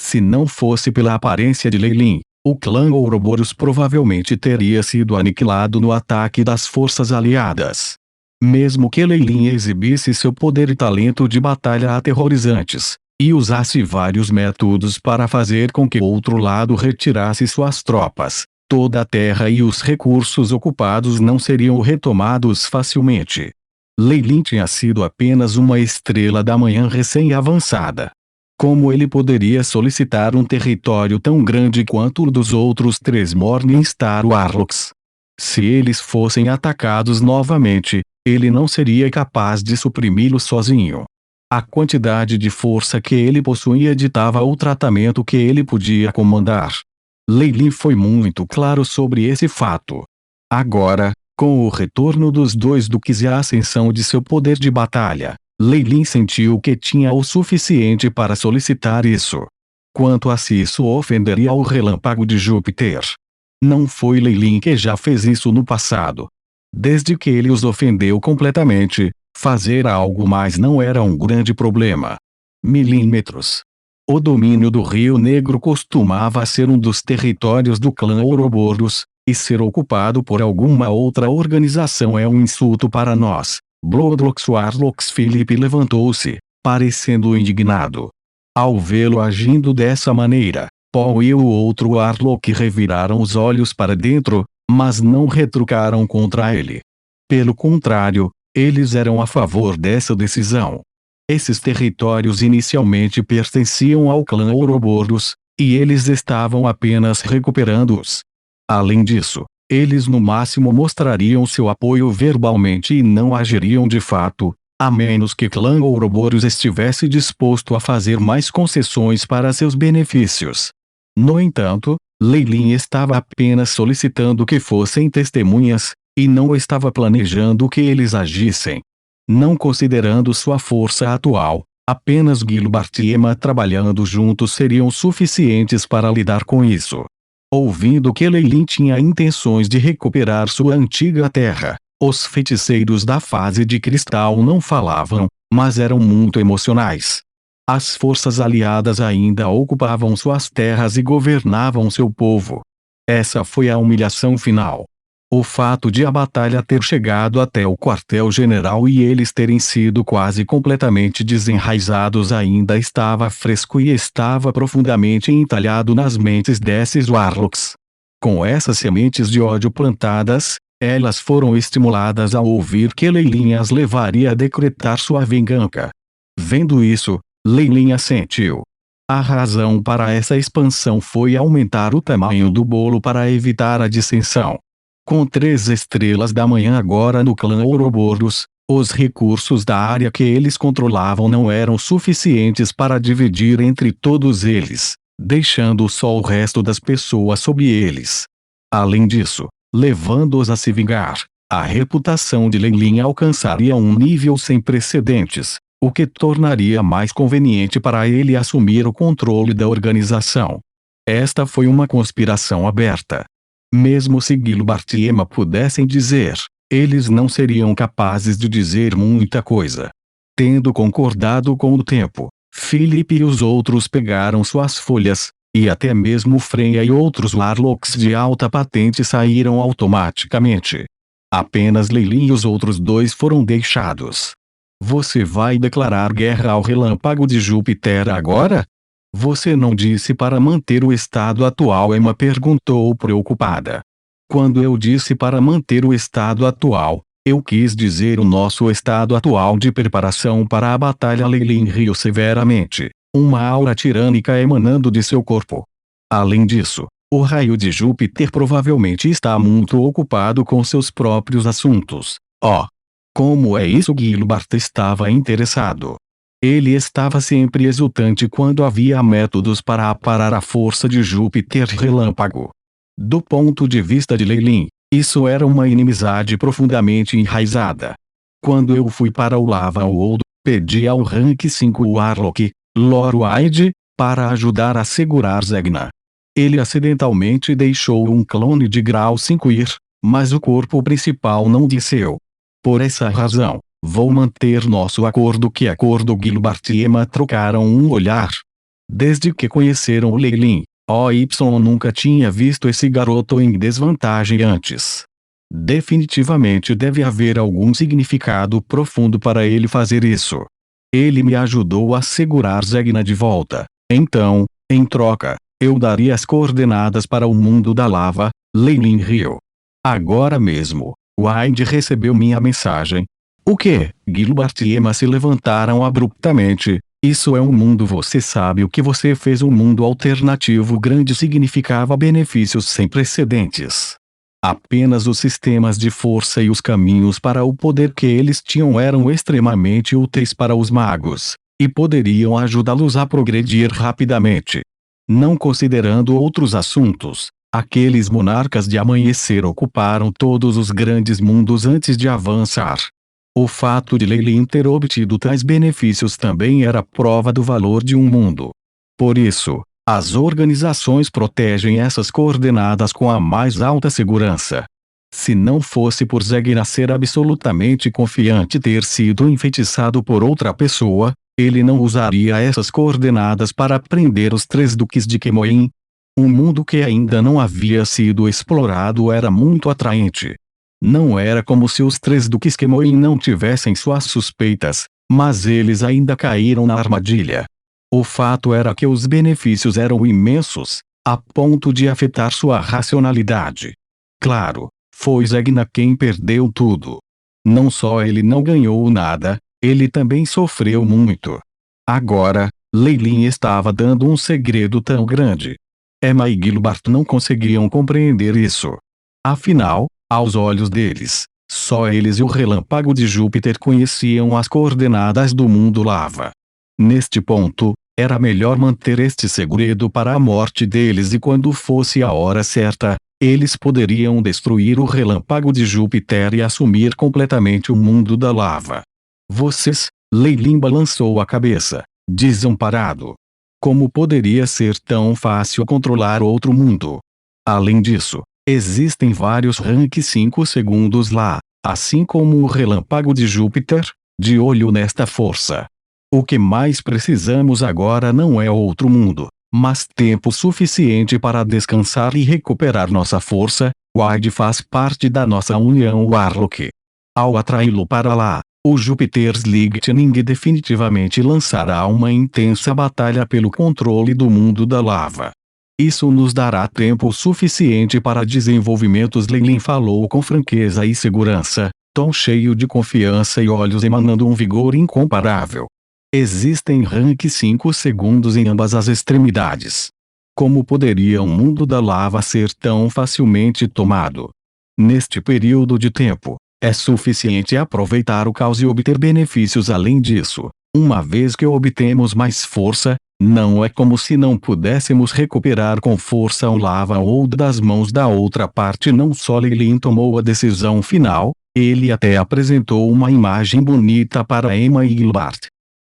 Se não fosse pela aparência de Lei Lin, o clã Ouroboros provavelmente teria sido aniquilado no ataque das forças aliadas. Mesmo que Lei Lin exibisse seu poder e talento de batalha aterrorizantes, e usasse vários métodos para fazer com que o outro lado retirasse suas tropas, toda a terra e os recursos ocupados não seriam retomados facilmente. Lei Lin tinha sido apenas uma estrela da manhã recém-avançada. Como ele poderia solicitar um território tão grande quanto o dos outros 3 Morningstar Warlocks? Se eles fossem atacados novamente, ele não seria capaz de suprimi-los sozinho. A quantidade de força que ele possuía ditava o tratamento que ele podia comandar. Lei Lin foi muito claro sobre esse fato. Agora, com o retorno dos 2 duques e a ascensão de seu poder de batalha, Lei Lin sentiu que tinha o suficiente para solicitar isso. Quanto a se isso ofenderia ao relâmpago de Júpiter. Não foi Lei Lin que já fez isso no passado. Desde que ele os ofendeu completamente, fazer algo mais não era um grande problema. Milímetros. O domínio do Rio Negro costumava ser um dos territórios do clã Ouroboros, e ser ocupado por alguma outra organização é um insulto para nós. Bloodlocks Warlocks. Philip levantou-se, parecendo indignado. Ao vê-lo agindo dessa maneira, Paul e o outro Warlock reviraram os olhos para dentro, mas não retrucaram contra ele. Pelo contrário, eles eram a favor dessa decisão. Esses territórios inicialmente pertenciam ao clã Ouroboros, e eles estavam apenas recuperando-os. Além disso, eles no máximo mostrariam seu apoio verbalmente e não agiriam de fato, a menos que clã Ouroboros estivesse disposto a fazer mais concessões para seus benefícios. No entanto, Lei Lin estava apenas solicitando que fossem testemunhas, e não estava planejando que eles agissem. Não considerando sua força atual, apenas Gilbert e Emma trabalhando juntos seriam suficientes para lidar com isso. Ouvindo que Lei Lin tinha intenções de recuperar sua antiga terra, os feiticeiros da fase de cristal não falavam, mas eram muito emocionais. As forças aliadas ainda ocupavam suas terras e governavam seu povo. Essa foi a humilhação final. O fato de a batalha ter chegado até o quartel-general e eles terem sido quase completamente desenraizados ainda estava fresco e estava profundamente entalhado nas mentes desses Warlocks. Com essas sementes de ódio plantadas, elas foram estimuladas a ouvir que Lei Lin as levaria a decretar sua vingança. Vendo isso, Lei Lin assentiu. A razão para essa expansão foi aumentar o tamanho do bolo para evitar a dissensão. Com 3 estrelas da manhã agora no clã Ouroboros, os recursos da área que eles controlavam não eram suficientes para dividir entre todos eles, deixando só o resto das pessoas sob eles. Além disso, levando-os a se vingar, a reputação de Lei Lin alcançaria um nível sem precedentes, o que tornaria mais conveniente para ele assumir o controle da organização. Esta foi uma conspiração aberta. Mesmo se Gilbert e Emma pudessem dizer, eles não seriam capazes de dizer muita coisa. Tendo concordado com o tempo, Philip e os outros pegaram suas folhas, e até mesmo Freya e outros Warlocks de alta patente saíram automaticamente. Apenas Lei Lin e os outros 2 foram deixados. Você vai declarar guerra ao relâmpago de Júpiter agora? Você não disse para manter o estado atual? Emma perguntou preocupada. Quando eu disse para manter o estado atual, eu quis dizer o nosso estado atual de preparação para a batalha. Lei Lin riu severamente, uma aura tirânica emanando de seu corpo. Além disso, o raio de Júpiter provavelmente está muito ocupado com seus próprios assuntos. Oh! Como é isso? Gilbert estava interessado. Ele estava sempre exultante quando havia métodos para parar a força de Júpiter relâmpago. Do ponto de vista de Lei Lin, isso era uma inimizade profundamente enraizada. Quando eu fui para o Lava World, pedi ao Rank 5 Warlock, Lorwide, para ajudar a segurar Zegna. Ele acidentalmente deixou um clone de grau 5 ir, mas o corpo principal não desceu. Por essa razão, vou manter nosso acordo. Que acordo? Gilbert e Emma trocaram um olhar. Desde que conheceram o Lei Lin, OY nunca tinha visto esse garoto em desvantagem antes. Definitivamente deve haver algum significado profundo para ele fazer isso. Ele me ajudou a segurar Zegna de volta. Então, em troca, eu daria as coordenadas para o mundo da lava, Lei Lin riu. Agora mesmo, Wide recebeu minha mensagem. O que? Gilbert e Emma se levantaram abruptamente. Isso é um mundo. Você sabe o que você fez. Um mundo alternativo grande significava benefícios sem precedentes. Apenas os sistemas de força e os caminhos para o poder que eles tinham eram extremamente úteis para os magos, e poderiam ajudá-los a progredir rapidamente. Não considerando outros assuntos, aqueles monarcas de amanhecer ocuparam todos os grandes mundos antes de avançar. O fato de Lei Lin ter obtido tais benefícios também era prova do valor de um mundo. Por isso, as organizações protegem essas coordenadas com a mais alta segurança. Se não fosse por Zegna ser absolutamente confiante e ter sido enfeitiçado por outra pessoa, ele não usaria essas coordenadas para prender os 3 duques de Kemoin. Um mundo que ainda não havia sido explorado era muito atraente. Não era como se os 3 duques Kemoin não tivessem suas suspeitas, mas eles ainda caíram na armadilha. O fato era que os benefícios eram imensos, a ponto de afetar sua racionalidade. Claro, foi Zegna quem perdeu tudo. Não só ele não ganhou nada, ele também sofreu muito. Agora, Lei Lin estava dando um segredo tão grande. Emma e Gilbert não conseguiam compreender isso. Afinal, aos olhos deles, só eles e o relâmpago de Júpiter conheciam as coordenadas do mundo lava. Neste ponto, era melhor manter este segredo para a morte deles, e quando fosse a hora certa, eles poderiam destruir o relâmpago de Júpiter e assumir completamente o mundo da lava. Vocês, Lei Lin balançou a cabeça, desamparado. Como poderia ser tão fácil controlar outro mundo? Além disso, existem vários ranks 5 segundos lá, assim como o relâmpago de Júpiter, de olho nesta força. O que mais precisamos agora não é outro mundo, mas tempo suficiente para descansar e recuperar nossa força. Wide faz parte da nossa União Warlock. Ao atraí-lo para lá, o Jupiter's Lightning definitivamente lançará uma intensa batalha pelo controle do mundo da lava. Isso nos dará tempo suficiente para desenvolvimentos. Lei Lin falou com franqueza e segurança, tom cheio de confiança e olhos emanando um vigor incomparável. Existem rank 5 segundos em ambas as extremidades. Como poderia um mundo da lava ser tão facilmente tomado? Neste período de tempo, é suficiente aproveitar o caos e obter benefícios. Além disso, uma vez que obtemos mais força, não é como se não pudéssemos recuperar com força o lava ou das mãos da outra parte. Não só Lei Lin tomou a decisão final, ele até apresentou uma imagem bonita para Emma e Gilbert.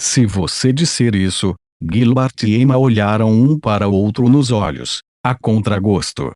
Se você disser isso, Gilbert e Emma olharam um para o outro nos olhos, a contragosto.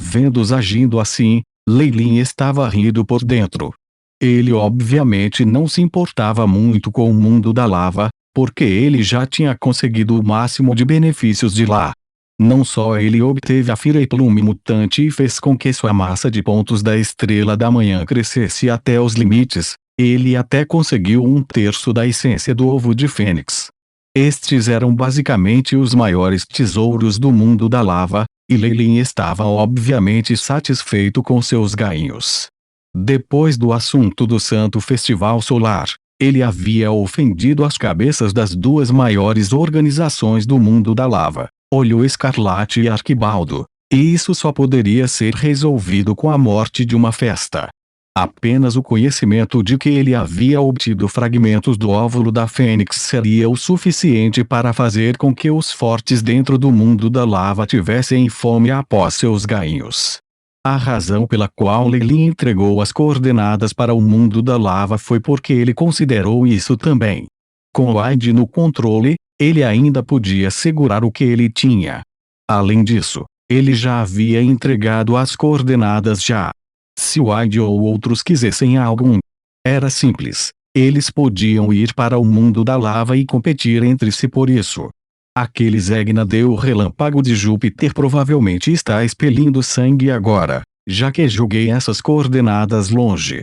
Vendo-os agindo assim, Lei Lin estava rindo por dentro. Ele obviamente não se importava muito com o mundo da lava, porque ele já tinha conseguido o máximo de benefícios de lá. Não só ele obteve a Fire Plume mutante e fez com que sua massa de pontos da Estrela da Manhã crescesse até os limites, ele até conseguiu 1/3 da essência do Ovo de Fênix. Estes eram basicamente os maiores tesouros do mundo da lava, e Lei Lin estava obviamente satisfeito com seus ganhos. Depois do assunto do Santo Festival Solar, ele havia ofendido as cabeças das 2 maiores organizações do mundo da lava, Olho Escarlate e Arquibaldo, e isso só poderia ser resolvido com a morte de uma festa. Apenas o conhecimento de que ele havia obtido fragmentos do óvulo da Fênix seria o suficiente para fazer com que os fortes dentro do mundo da lava tivessem fome após seus ganhos. A razão pela qual Lei Lin entregou as coordenadas para o mundo da lava foi porque ele considerou isso também. Com Wide no controle, ele ainda podia segurar o que ele tinha. Além disso, ele já havia entregado as coordenadas já. Se Wide ou outros quisessem algo, era simples. Eles podiam ir para o mundo da lava e competir entre si por isso. Aquele Zegna deu relâmpago de Júpiter provavelmente está expelindo sangue agora, já que joguei essas coordenadas longe.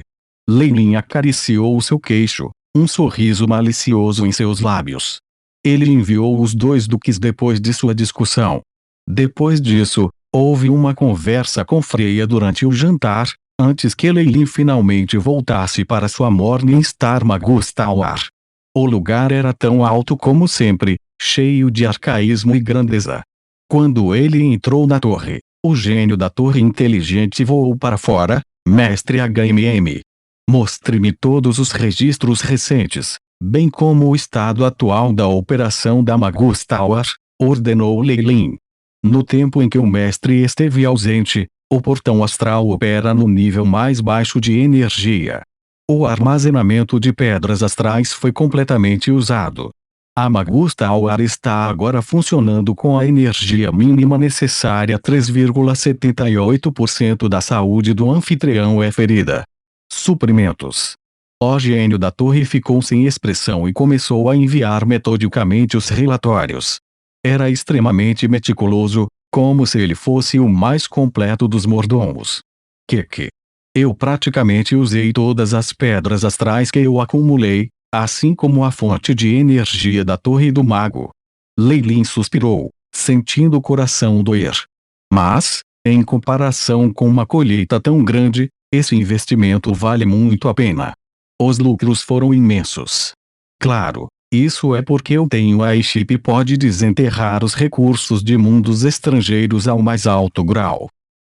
Leilin acariciou seu queixo, um sorriso malicioso em seus lábios. Ele enviou os dois duques depois de sua discussão. Depois disso, houve uma conversa com Freya durante o jantar, antes que Leilin finalmente voltasse para sua Morningstar Magus Tower. O lugar era tão alto como sempre, cheio de arcaísmo e grandeza. Quando ele entrou na torre, o gênio da torre inteligente voou para fora. Mestre HMM, mostre-me todos os registros recentes, bem como o estado atual da operação da Magus Tower, ordenou Leilin. No tempo em que o mestre esteve ausente, o portão astral opera no nível mais baixo de energia. O armazenamento de pedras astrais foi completamente usado. A Magus Tower está agora funcionando com a energia mínima necessária. 3,78% da saúde do anfitrião é ferida. Suprimentos. O gênio da torre ficou sem expressão e começou a enviar metodicamente os relatórios. Era extremamente meticuloso, como se ele fosse o mais completo dos mordomos. Eu praticamente usei todas as pedras astrais que eu acumulei, assim como a fonte de energia da torre do mago. Leilin suspirou, sentindo o coração doer. Mas, em comparação com uma colheita tão grande, esse investimento vale muito a pena. Os lucros foram imensos. Claro, isso é porque eu tenho a chip pode desenterrar os recursos de mundos estrangeiros ao mais alto grau.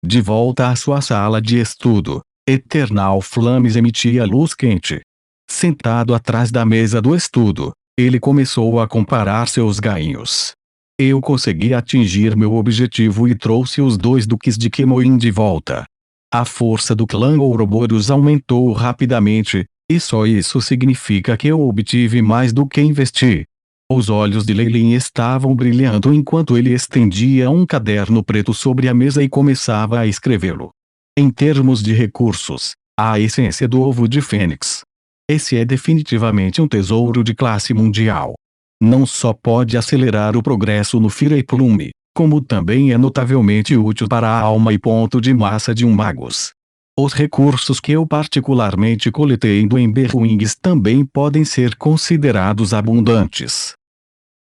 De volta à sua sala de estudo, Eternal Flames emitia luz quente. Sentado atrás da mesa do estudo, ele começou a comparar seus ganhos. Eu consegui atingir meu objetivo e trouxe os dois duques de Kemoin de volta. A força do clã Ouroboros aumentou rapidamente, e só isso significa que eu obtive mais do que investi. Os olhos de Leilin estavam brilhando enquanto ele estendia um caderno preto sobre a mesa e começava a escrevê-lo. Em termos de recursos, a essência do ovo de Fênix. Esse é definitivamente um tesouro de classe mundial. Não só pode acelerar o progresso no Fire Plume, como também é notavelmente útil para a alma e ponto de massa de um magus. Os recursos que eu particularmente coletei do Emberwings também podem ser considerados abundantes.